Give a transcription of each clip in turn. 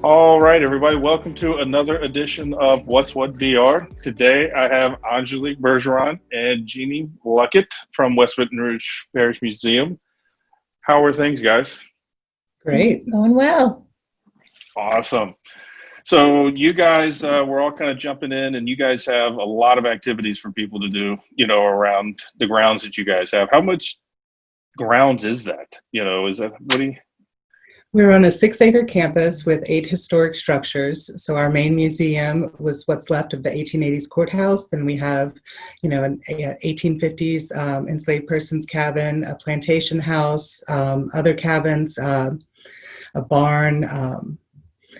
All right, everybody, welcome to another edition of What's What VR. Today I have Angelique Bergeron and Jeannie Luckett from West Baton Rouge Parish Museum. How are things, guys? Great. Going well. Awesome. So you guys, we're all kind of jumping in, and you guys have a lot of activities for people to do, around the grounds that you guys have. How much grounds is that? Is that, what do you? We're on a 6-acre campus with 8 historic structures. So our main museum was what's left of the 1880s courthouse. Then we have, an 1850s enslaved persons cabin, a plantation house, other cabins, a barn,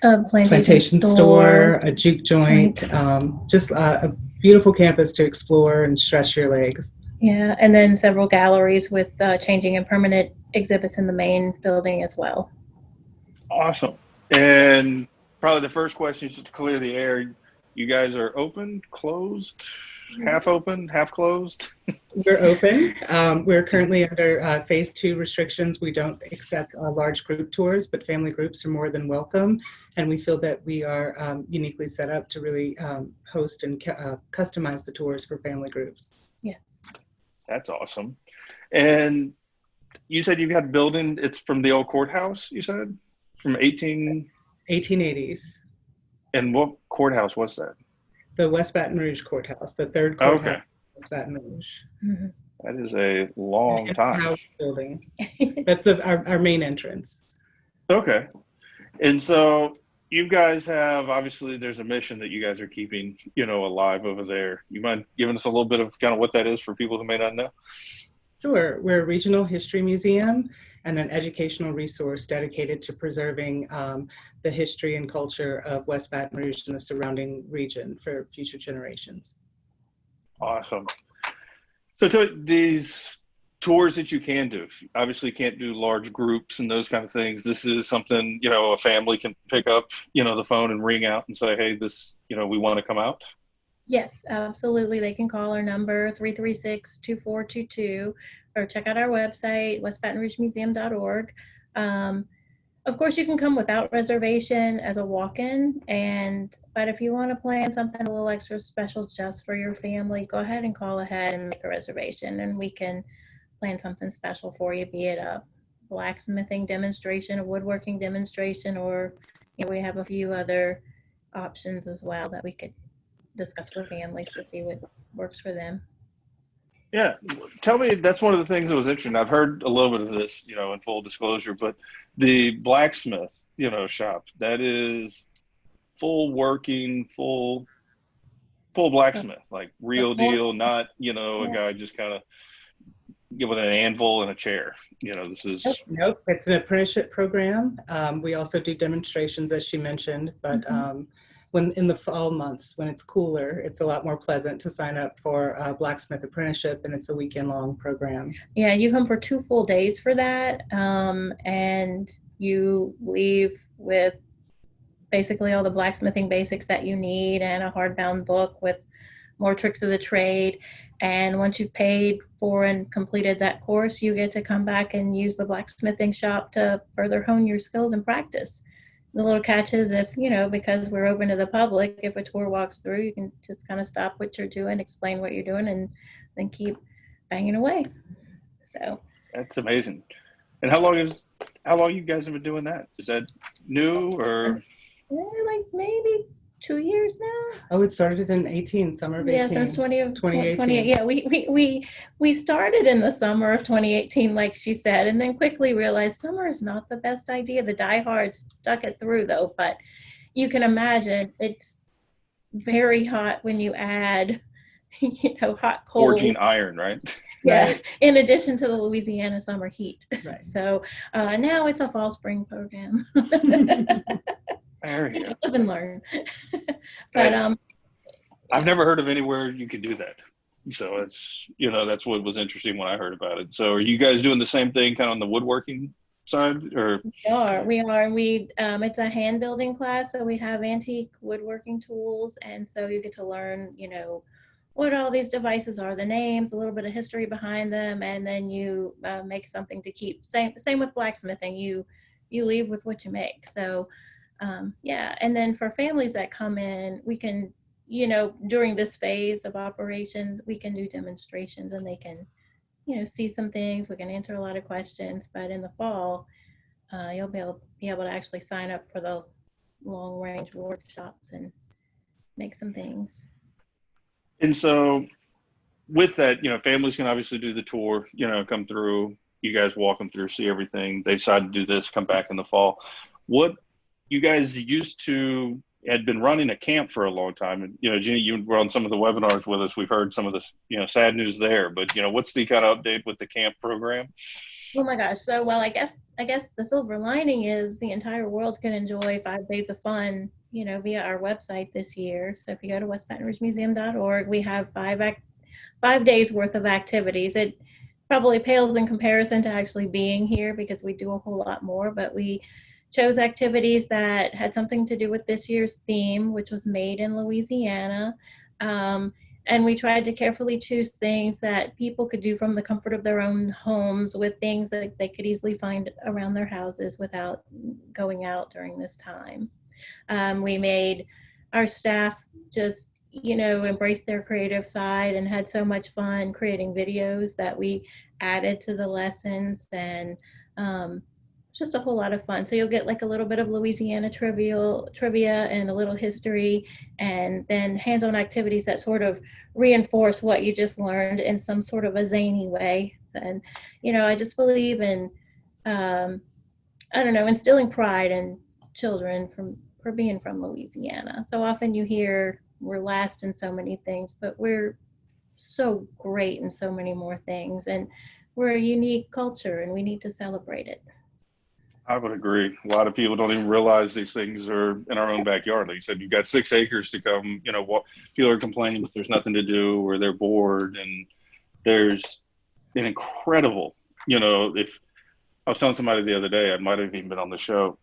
A plantation store, a juke joint, right. just a beautiful campus to explore and stretch your legs. Yeah, and then several galleries with changing and permanent exhibits in the main building as well. Awesome. And probably the first question is just to clear the air. You guys are open, closed, half open, half closed? We're open. We're currently under phase 2 restrictions. We don't accept large group tours, but family groups are more than welcome. And we feel that we are uniquely set up to really host and customize the tours for family groups. Yes. That's awesome. And you said you got a building, it's from the old courthouse, you said? From 1880s. And what courthouse was that? The West Baton Rouge courthouse, the third courthouse. Okay. West Baton Rouge. Mm-hmm. That is a long And time. Howard building. That's our main entrance. Okay. And so you guys have, obviously there's a mission that you guys are keeping, alive over there. You mind giving us a little bit of kind of what that is for people who may not know? Sure. We're a regional history museum and an educational resource dedicated to preserving the history and culture of West Baton Rouge and the surrounding region for future generations. Awesome. So these tours that you can do, obviously can't do large groups and those kind of things. This is something, a family can pick up, the phone and ring out and say, hey, this, we want to come out. Yes, absolutely. They can call our number 336-2422 or check out our website, westbatonrougemuseum.org. Of course, you can come without reservation as a walk-in, but if you want to plan something a little extra special just for your family, go ahead and call ahead and make a reservation, and we can plan something special for you, be it a blacksmithing demonstration, a woodworking demonstration, or we have a few other options as well that we could discuss with families to see what works for them. Yeah. Tell me, that's one of the things that was interesting. I've heard a little bit of this, in full disclosure, but the blacksmith, shop, that is full working, full blacksmith, like real deal, not, a guy just kind of with an anvil and a chair. This is. Nope. It's an apprenticeship program. We also do demonstrations, as she mentioned, but when in the fall months, when it's cooler, it's a lot more pleasant to sign up for a blacksmith apprenticeship, and it's a weekend-long program. Yeah, you come for 2 full days for that, and you leave with basically all the blacksmithing basics that you need and a hardbound book with more tricks of the trade. And once you've paid for and completed that course, you get to come back and use the blacksmithing shop to further hone your skills and practice. The little catch is because we're open to the public, if a tour walks through, you can just kind of stop what you're doing, explain what you're doing, and then keep banging away. So That's amazing. And how long you guys have been doing that? Is that new or? like maybe 2 years now. Oh, it started in 18, summer of 18. Yeah, since 2018. Yeah, we started in the summer of 2018, like she said, and then quickly realized summer is not the best idea. The diehards stuck it through, though, but you can imagine it's very hot when you add, hot, cold. Forging iron, right? Yeah, Right. in addition to the Louisiana summer heat. Right. So now it's a fall spring program. There you go. Live and learn. But I've never heard of anywhere you could do that. So it's, that's what was interesting when I heard about it. So are you guys doing the same thing kind of on the woodworking side or? We are. It's a hand building class. So we have antique woodworking tools. And so you get to learn, what all these devices are, the names, a little bit of history behind them. And then you make something to keep. Same with blacksmithing. You leave with what you make. So Yeah, and then for families that come in, we can, during this phase of operations, we can do demonstrations and they can, see some things. We can answer a lot of questions. But in the fall, you'll be able to actually sign up for the long range workshops and make some things. And so with that, families can obviously do the tour, come through, you guys walk them through, see everything. They decide to do this, come back in the fall. What you guys had been running a camp for a long time. And, Jeannie, you were on some of the webinars with us. We've heard some of this, sad news there, but, what's the kind of update with the camp program? Oh my gosh. So, well, I guess the silver lining is the entire world can enjoy 5 days of fun, via our website this year. So if you go to westbatonrougemuseum.org, we have 5 days worth of activities. It probably pales in comparison to actually being here because we do a whole lot more, but we chose activities that had something to do with this year's theme, which was made in Louisiana. And we tried to carefully choose things that people could do from the comfort of their own homes, with things that they could easily find around their houses without going out during this time. We made our staff just, embrace their creative side and had so much fun creating videos that we added to the lessons, and just a whole lot of fun. So you'll get like a little bit of Louisiana trivia and a little history, and then hands-on activities that sort of reinforce what you just learned in some sort of a zany way. And, I just believe in, instilling pride in children for being from Louisiana. So often you hear we're last in so many things, but we're so great in so many more things. And we're a unique culture and we need to celebrate it. I would agree. A lot of people don't even realize these things are in our own backyard. Like you said, you've got 6 acres to come, people are complaining that there's nothing to do or they're bored. And there's an incredible, if I was telling somebody the other day, I might have even been on the show.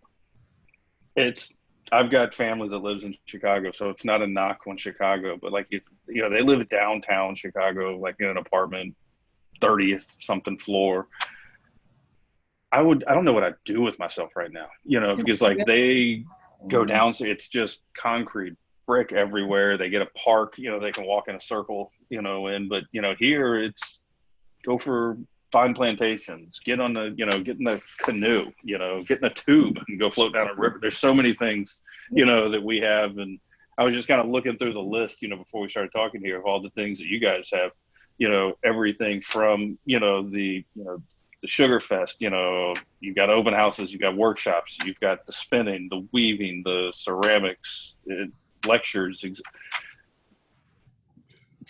I've got family that lives in Chicago, so it's not a knock on Chicago, but like, they live downtown Chicago, like in an apartment, 30th something floor. I don't know what I'd do with myself right now, because like they go down, so it's just concrete, brick everywhere. They get a park, they can walk in a circle, but here it's go for fine plantations, get in the canoe, get in a tube and go float down a river. There's so many things, that we have. And I was just kind of looking through the list, before we started talking here, of all the things that you guys have, everything from, the Sugar Fest, you've got open houses, you've got workshops, you've got the spinning, the weaving, the ceramics, lectures. It's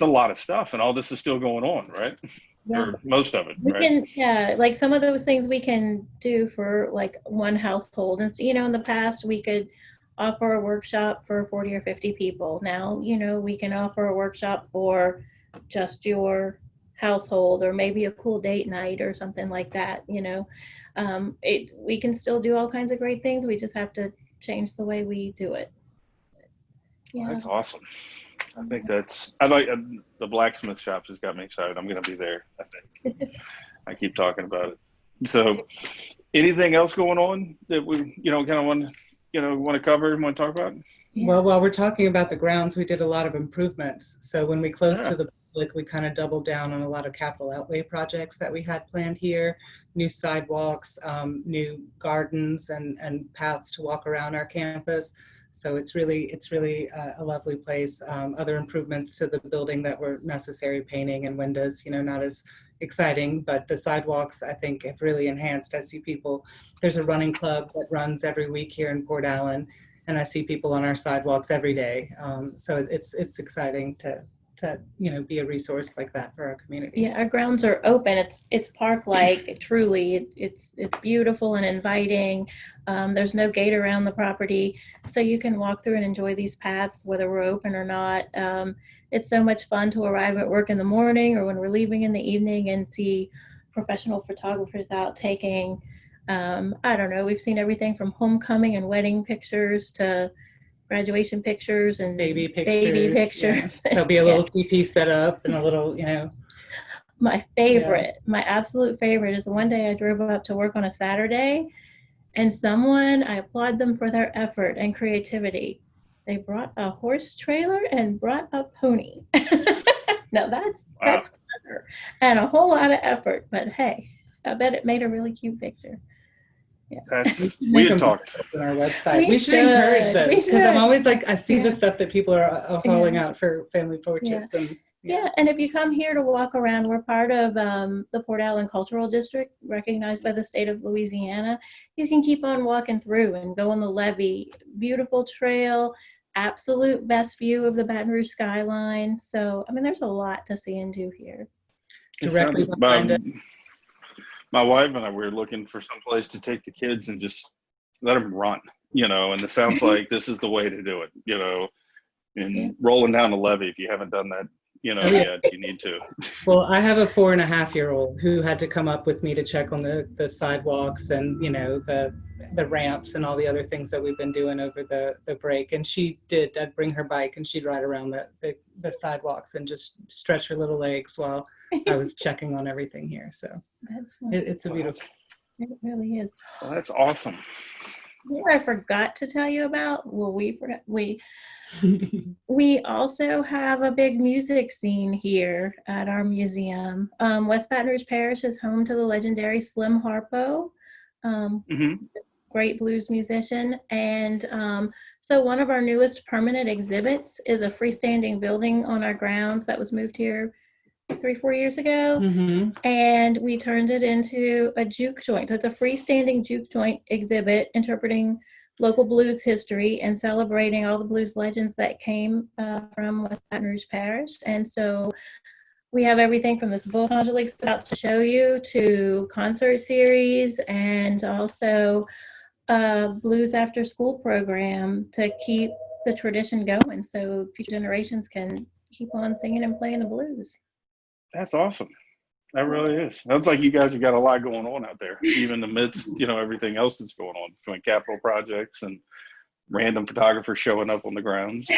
a lot of stuff, and all this is still going on, right? Yeah. Or most of it, right? Like some of those things we can do for like one household. And, in the past we could offer a workshop for 40 or 50 people. Now, we can offer a workshop for just your household, or maybe a cool date night or something like that. We can still do all kinds of great things. We just have to change the way we do it. Yeah, that's awesome. I think I like the blacksmith shops has got me excited. I'm going to be there, I think. I keep talking about it. So anything else going on that we, kind of want to cover and want to talk about? Well, while we're talking about the grounds, we did a lot of improvements. So when we closed to the public, we kind of doubled down on a lot of capital outlay projects that we had planned here, new sidewalks, new gardens and paths to walk around our campus. So it's really a lovely place. Other improvements to the building that were necessary, painting and windows, not as exciting, but the sidewalks I think have really enhanced. I see people, there's a running club that runs every week here in Port Allen, and I see people on our sidewalks every day. So it's exciting to be a resource like that for our community. Yeah, our grounds are open. It's park-like, truly. It's beautiful and inviting. There's no gate around the property, so you can walk through and enjoy these paths whether we're open or not. It's so much fun to arrive at work in the morning or when we're leaving in the evening and see professional photographers out taking, we've seen everything from homecoming and wedding pictures to graduation pictures and baby pictures. Yeah. There'll be a little teepee set up and a little, My favorite, my absolute favorite is the one day I drove up to work on a Saturday And someone, I applaud them for their effort and creativity. They brought a horse trailer and brought a pony. Now that's Wow. clever and a whole lot of effort, but hey, I bet it made a really cute picture. Yeah. We had talked. On our website. We should should. encourage We those because I'm should. always like, I see Yeah. the stuff that people are hauling Yeah. out for family portraits. And Yeah, and if you come here to walk around, we're part of the Port Allen Cultural District, recognized by the state of Louisiana. You can keep on walking through and go on the levee. Beautiful trail, absolute best view of the Baton Rouge skyline. So, I mean, there's a lot to see and do here. Directly behind it. My wife and I were looking for some place to take the kids and just let them run, and it sounds like this is the way to do it, and rolling down the levee if you haven't done that, yet, you need to. Well, I have a 4.5-year-old who had to come up with me to check on the sidewalks and, the ramps and all the other things that we've been doing over the break. And I'd bring her bike and she'd ride around the sidewalks and just stretch her little legs while I was checking on everything here. So it's a beautiful. It really is. Well, that's awesome. What I forgot to tell you about, we also have a big music scene here at our museum. West Baton Rouge Parish is home to the legendary Slim Harpo, great blues musician. And so one of our newest permanent exhibits is a freestanding building on our grounds that was moved here 3-4 years ago. And we turned it into a juke joint. So it's a freestanding juke joint exhibit interpreting local blues history and celebrating all the blues legends that came from West Baton Rouge Parish. And so we have everything from this book Angelique's about to show you to concert series and also a blues after school program to keep the tradition going so future generations can keep on singing and playing the blues. That's awesome. That really is. Sounds like you guys have got a lot going on out there, even amidst, everything else that's going on between capital projects and random photographers showing up on the grounds.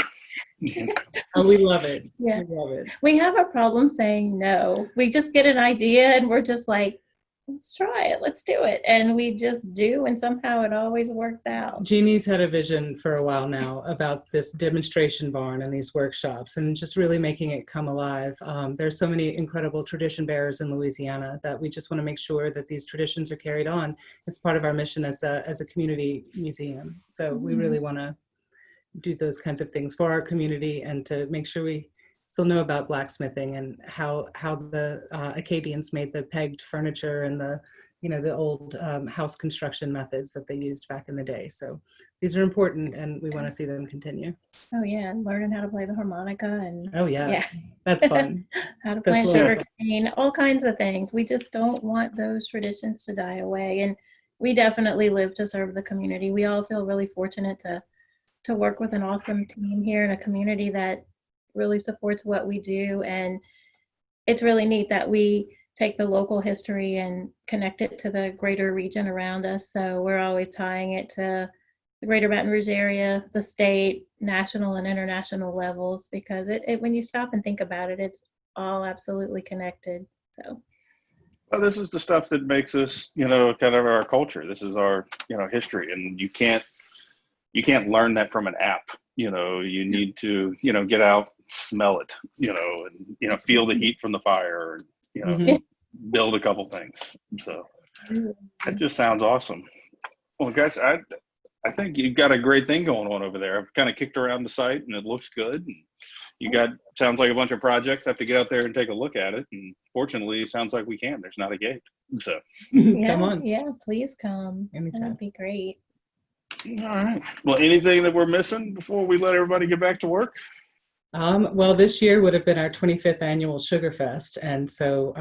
Oh, we love it. Yeah. We love it. We have a problem saying no. We just get an idea and we're just like, let's try it. Let's do it. And we just do. And somehow it always works out. Jeannie's had a vision for a while now about this demonstration barn and these workshops and just really making it come alive. There's so many incredible tradition bearers in Louisiana that we just want to make sure that these traditions are carried on. It's part of our mission as a community museum. So we really want to do those kinds of things for our community and to make sure we still know about blacksmithing and how the Acadians made the pegged furniture and the old house construction methods that they used back in the day. So these are important and we want to see them continue. Oh yeah, learning how to play the harmonica and That's fun. How to plant sugar cane, all kinds of things. We just don't want those traditions to die away. And we definitely live to serve the community. We all feel really fortunate to work with an awesome team here in a community that really supports what we do. And it's really neat that we take the local history and connect it to the greater region around us. So we're always tying it to the greater Baton Rouge area, the state, national and international levels, because when you stop and think about it, it's all absolutely connected. So. Well, this is the stuff that makes us, kind of our culture. This is our, history, and you can't learn that from an app. You need to, get out, smell it, and, feel the heat from the fire, and, build a couple things. So that just sounds awesome. Well, guys, I think you've got a great thing going on over there. I've kind of kicked around the site and it looks good. And sounds like a bunch of projects. I have to get out there and take a look at it. And fortunately, it sounds like we can. There's not a gate. So come on. Yeah, please come. Anytime. That'd be great. All right. Well, anything that we're missing before we let everybody get back to work? Well, this year would have been our 25th annual Sugar Fest. And so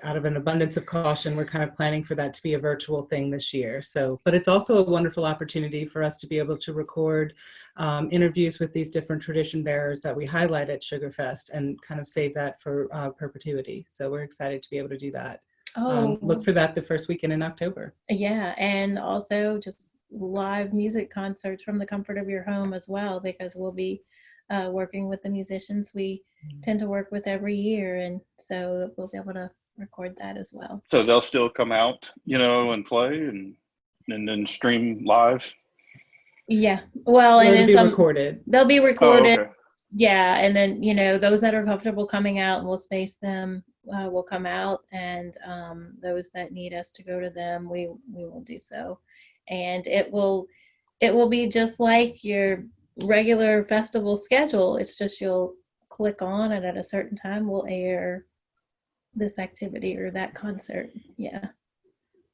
out of an abundance of caution, we're kind of planning for that to be a virtual thing this year. So, but it's also a wonderful opportunity for us to be able to record interviews with these different tradition bearers that we highlight at Sugar Fest and kind of save that for perpetuity. So we're excited to be able to do that. Look for that the first weekend in October. Yeah, and also just live music concerts from the comfort of your home as well, because we'll be working with the musicians we tend to work with every year, and so we'll be able to record that as well. So they'll still come out, and play, and and then stream live. Yeah. Well, Well, and it'll then be some, recorded. they'll be Oh, recorded. okay. Yeah. And then, those that are comfortable coming out, and we'll space them, will come out. And those that need us to go to them, we will do so. And it will be just like your regular festival schedule. It's just you'll click on, and at a certain time we'll air this activity or that concert. Yeah.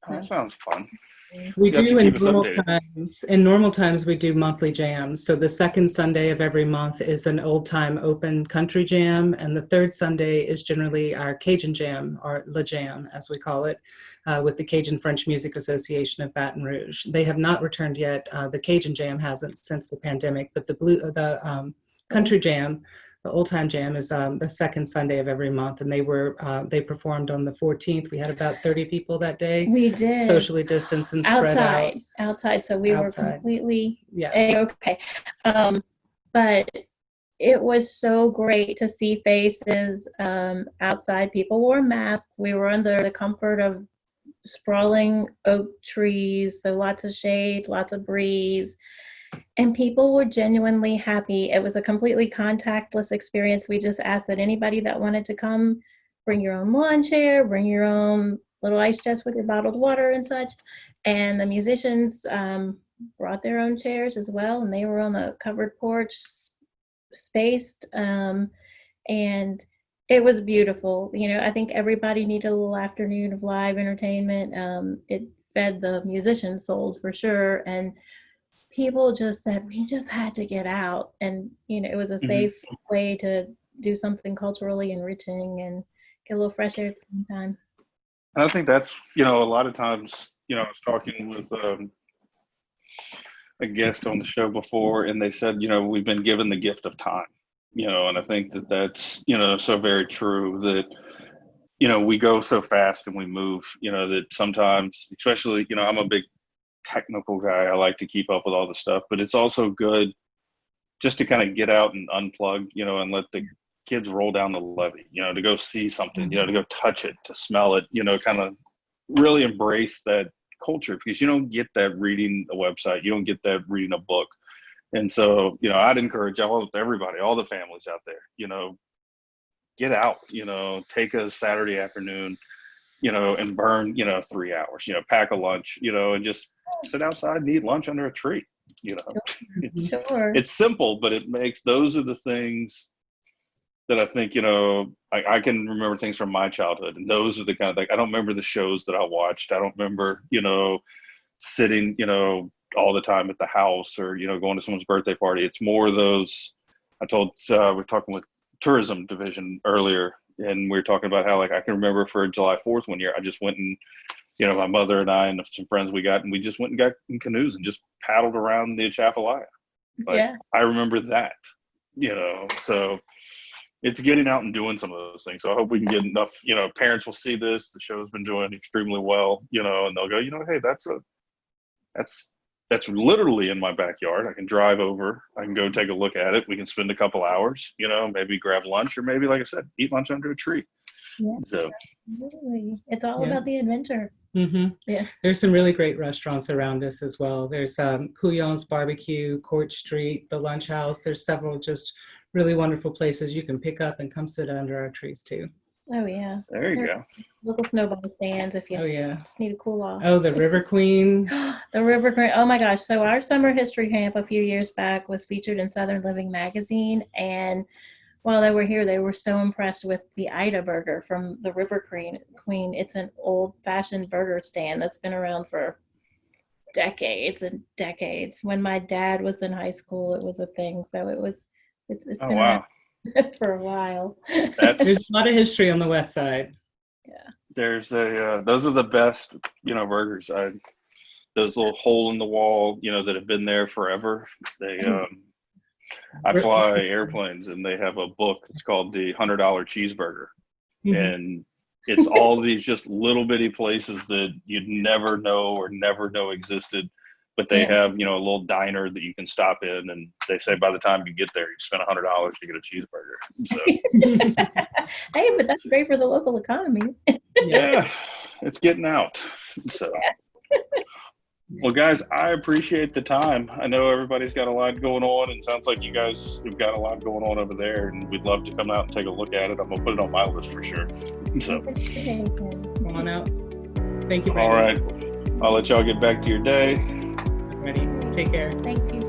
Oh, that So sounds fun. We You have to do in keep us normal updated. times. In normal times, we do monthly jams. So the second Sunday of every month is an old time open country jam, and the third Sunday is generally our Cajun jam, or La Jam, as we call it, with the Cajun French Music Association of Baton Rouge. They have not returned yet. The Cajun jam hasn't since the pandemic, but the country jam, the old time jam, is the second Sunday of every month, and they performed on the 14th. We had about 30 people that day, we did socially distanced and spread out. outside. So we were Outside. completely Yeah. okay. But it was so great to see faces outside. People wore masks. We were under the comfort of sprawling oak trees, so lots of shade, lots of breeze. And people were genuinely happy. It was a completely contactless experience. We just asked that anybody that wanted to come, bring your own lawn chair, bring your own little ice chest with your bottled water and such. And the musicians brought their own chairs as well, and they were on a covered porch, spaced, and it was beautiful. I think everybody needed a little afternoon of live entertainment. It fed the musicians' souls for sure, and people just said we just had to get out, and it was a safe way to do something culturally enriching and get a little fresh air at the same time. And I think that's, a lot of times, I was talking with a guest on the show before, and they said, we've been given the gift of time, and I think that that's, so very true that, we go so fast and we move, that sometimes, especially, I'm a big technical guy. I like to keep up with all the stuff, but it's also good just to kind of get out and unplug, and let the kids roll down the levee, to go see something, to go touch it, to smell it, kind of really embrace that culture, because you don't get that reading a website, you don't get that reading a book. And so, I'd encourage everybody, all the families out there, get out, take a Saturday afternoon, and burn, 3 hours, pack a lunch, and just sit outside and eat lunch under a tree. Sure. It's simple, but those are the things that I think, I can remember things from my childhood, and those are the kind of I don't remember the shows that I watched. I don't remember, sitting, all the time at the house, or, going to someone's birthday party. It's more those, we're talking with tourism division earlier, and we were talking about how, I can remember for July 4th one year, I just went and, my mother and I and some friends we got, and we just went and got in canoes and just paddled around the Atchafalaya. Yeah. I remember that, so it's getting out and doing some of those things. So I hope we can get enough, parents will see this, the show's been doing extremely well, and they'll go, hey, that's literally in my backyard. I can drive over, I can go take a look at it. We can spend a couple hours, maybe grab lunch, or maybe, like I said, eat lunch under a tree. Yeah, So really. It's all about the adventure. Yeah. There's some really great restaurants around us as well. There's Couillon's Barbecue, Court Street, the Lunch House. There's several just really wonderful places you can pick up and come sit under our trees too. Oh yeah. There you go. Local snowball stands if you just need to cool off. Oh, the River Queen. The River Queen. Oh my gosh. So our summer history camp a few years back was featured in Southern Living magazine, and while they were here, they were so impressed with the Ida burger from the River Queen. It's an old-fashioned burger stand that's been around for decades and decades. When my dad was in high school, it was a thing. So it's been around for a while. There's a lot of history on the west side. Yeah. There's those are the best, burgers. Those little hole in the wall, that have been there forever. I fly airplanes, and they have a book. It's called the $100 Cheeseburger, and it's all these just little bitty places that you'd never know existed, but they have, a little diner that you can stop in, and they say by the time you get there, you spend $100 to get a cheeseburger. So. Hey, but that's great for the local economy. Yeah, it's getting out. So. Well, guys, I appreciate the time. I know everybody's got a lot going on, and sounds like you guys have got a lot going on over there, and we'd love to come out and take a look at it. I'm going to put it on my list for sure. So, Come on out. Thank you, all Brandon. right. I'll let y'all get back to your day. Ready? Take care. Thanks, you